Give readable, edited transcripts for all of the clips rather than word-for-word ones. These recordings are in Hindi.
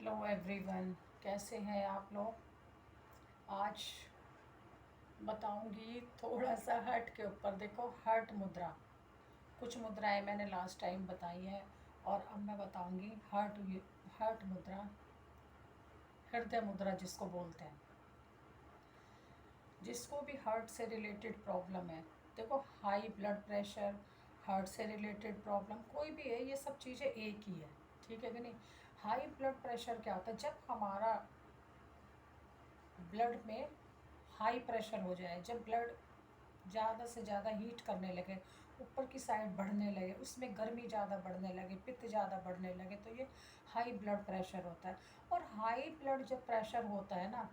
हेलो एवरीवन, कैसे हैं आप लोग। आज बताऊंगी थोड़ा सा हर्ट के ऊपर। देखो, हर्ट मुद्रा, कुछ मुद्राएं मैंने लास्ट टाइम बताई हैं और अब मैं बताऊंगी हर्ट मुद्रा, हृदय मुद्रा जिसको बोलते हैं। जिसको भी हार्ट से रिलेटेड प्रॉब्लम है, देखो हाई ब्लड प्रेशर, हार्ट से रिलेटेड प्रॉब्लम कोई भी है, ये सब चीज़ें एक ही है। ठीक है कि नहीं। हाई ब्लड प्रेशर क्या होता है? जब हमारा ब्लड में हाई प्रेशर हो जाए, जब ब्लड ज़्यादा से ज़्यादा हीट करने लगे, ऊपर की साइड बढ़ने लगे, उसमें गर्मी ज़्यादा बढ़ने लगे, पित्त ज़्यादा बढ़ने लगे, तो ये हाई ब्लड प्रेशर होता है। और हाई ब्लड जब प्रेशर होता है ना,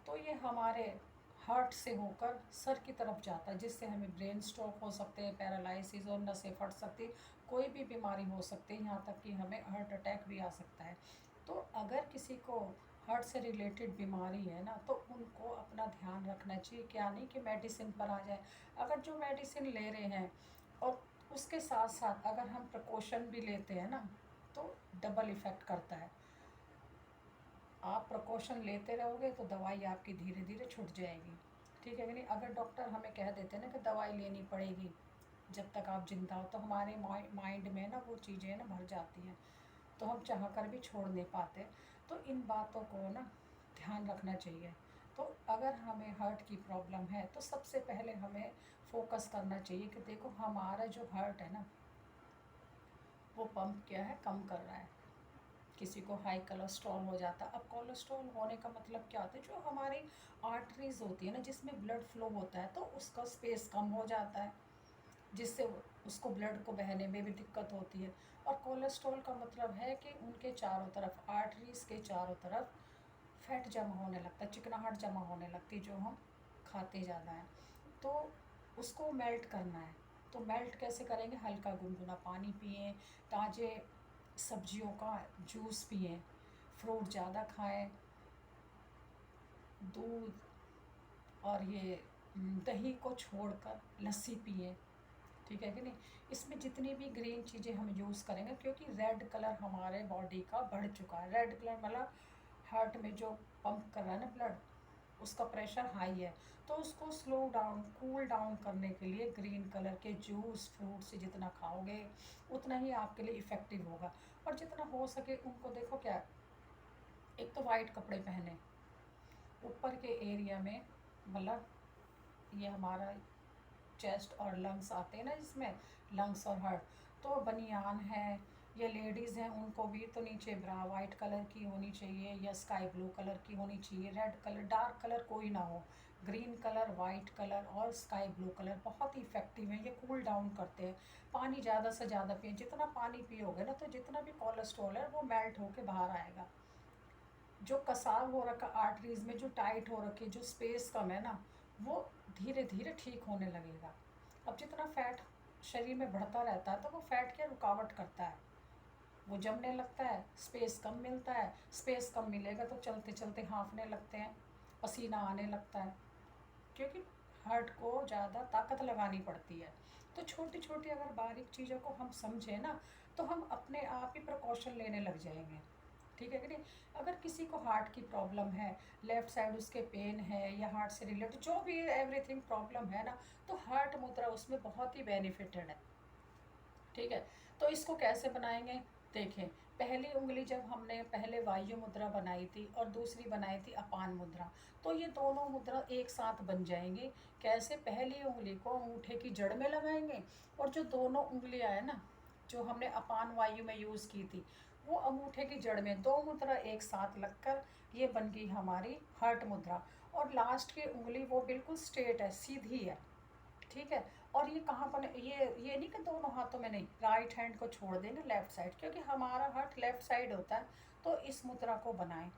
तो ये हमारे हार्ट से होकर सर की तरफ जाता है, जिससे हमें ब्रेन स्ट्रोक हो सकते हैं, पैरालिसिस और नसें फट सकती, कोई भी बीमारी हो सकती है, यहाँ तक कि हमें हार्ट अटैक भी आ सकता है। तो अगर किसी को हार्ट से रिलेटेड बीमारी है ना, तो उनको अपना ध्यान रखना चाहिए। क्या नहीं कि मेडिसिन पर आ जाए। अगर जो मेडिसिन ले रहे हैं और उसके साथ साथ अगर हम प्रिकॉशन भी लेते हैं ना, तो डबल इफ़ेक्ट करता है। आप प्रिकॉशन लेते रहोगे तो दवाई आपकी धीरे धीरे छूट जाएगी। ठीक है कि नहीं। अगर डॉक्टर हमें कह देते हैं ना कि दवाई लेनी पड़ेगी जब तक आप जिंदा हो, तो हमारे माइंड में ना वो चीज़ें ना भर जाती हैं, तो हम चाह कर भी छोड़ नहीं पाते। तो इन बातों को ना ध्यान रखना चाहिए। तो अगर हमें हार्ट की प्रॉब्लम है, तो सबसे पहले हमें फोकस करना चाहिए कि देखो हमारा जो हार्ट है ना, वो पंप क्या है, कम कर रहा है। किसी को हाई कोलेस्ट्रॉल हो जाता है। अब कोलेस्ट्रॉल होने का मतलब क्या होता है? जो हमारी आर्टरीज होती है ना, जिसमें ब्लड फ्लो होता है, तो उसका स्पेस कम हो जाता है, जिससे उसको ब्लड को बहने में भी दिक्कत होती है। और कोलेस्ट्रॉल का मतलब है कि उनके चारों तरफ, आर्टरीज के चारों तरफ फैट जमा होने लगता है, चिकनाहट जमा होने लगती है, जो हम खाते ज़्यादा हैं। तो उसको मेल्ट करना है। तो मेल्ट कैसे करेंगे? हल्का गुनगुना पानी पिएं, ताज़े सब्जियों का जूस पिएं, फ्रूट ज़्यादा खाएं, दूध और ये दही को छोड़कर लस्सी पिएं। ठीक है कि नहीं। इसमें जितनी भी ग्रीन चीज़ें हम यूज़ करेंगे, क्योंकि रेड कलर हमारे बॉडी का बढ़ चुका है। रेड कलर मतलब हार्ट में जो पंप कर रहा है ना ब्लड, उसका प्रेशर हाई है। तो उसको स्लो डाउन, कूल डाउन करने के लिए ग्रीन कलर के जूस, फ्रूट से जितना खाओगे उतना ही आपके लिए इफ़ेक्टिव होगा। और जितना हो सके उनको देखो क्या, एक तो वाइट कपड़े पहने ऊपर के एरिया में, मतलब ये हमारा चेस्ट और लंग्स आते हैं ना, जिसमें लंग्स और हार्ट, तो बनियान है या लेडीज़ हैं उनको भी तो नीचे ब्रा वाइट कलर की होनी चाहिए या स्काई ब्लू कलर की होनी चाहिए। रेड कलर, डार्क कलर कोई ना हो। ग्रीन कलर, वाइट कलर और स्काई ब्लू कलर बहुत ही इफ़ेक्टिव है, ये कूल डाउन करते हैं। पानी ज़्यादा से ज़्यादा पिए। जितना पानी पियोगे ना, तो जितना भी कोलेस्ट्रॉल है वो मेल्ट होके बाहर आएगा। जो कसाव हो रखा आर्टरीज में, जो टाइट हो रखी, जो स्पेस कम है ना, वो धीरे धीरे ठीक होने लगेगा। अब जितना फैट शरीर में बढ़ता रहता है, तो वो फैट क्या रुकावट करता है, वो जमने लगता है, स्पेस कम मिलता है। स्पेस कम मिलेगा तो चलते चलते हाँफने लगते हैं, पसीना आने लगता है, क्योंकि हार्ट को ज़्यादा ताकत लगानी पड़ती है। तो छोटी छोटी अगर बारीक चीज़ों को हम समझें ना, तो हम अपने आप ही प्रिकॉशन लेने लग जाएंगे। ठीक है कि नहीं। अगर किसी को हार्ट की प्रॉब्लम है, लेफ़्ट साइड उसके पेन है, या हार्ट से रिलेटेड जो भी एवरीथिंग प्रॉब्लम है ना, तो हार्ट मुद्रा उसमें बहुत ही बेनिफिटेड है। ठीक है। तो इसको कैसे बनाएंगे? देखें, पहली उंगली जब हमने पहले वायु मुद्रा बनाई थी और दूसरी बनाई थी अपान मुद्रा, तो ये दोनों मुद्रा एक साथ बन जाएंगी। कैसे? पहली उंगली को अंगूठे की जड़ में लगाएंगे, और जो दोनों उंगलियां है ना, जो हमने अपान वायु में यूज़ की थी, वो अंगूठे की जड़ में, दो मुद्रा एक साथ लगकर ये बन गई हमारी हार्ट मुद्रा। और लास्ट की उंगली वो बिल्कुल स्ट्रेट है, सीधी है। ठीक है। और ये कहाँ पर, ये नहीं कि दोनों हाथों में नहीं, राइट हैंड को छोड़ देंगे लेफ्ट साइड, क्योंकि हमारा हार्ट लेफ्ट साइड होता है। तो इस मुद्रा को बनाएं।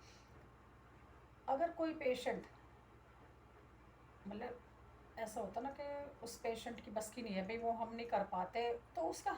अगर कोई पेशेंट, मतलब ऐसा होता ना कि उस पेशेंट की बस की नहीं है भाई, वो हम नहीं कर पाते, तो उसका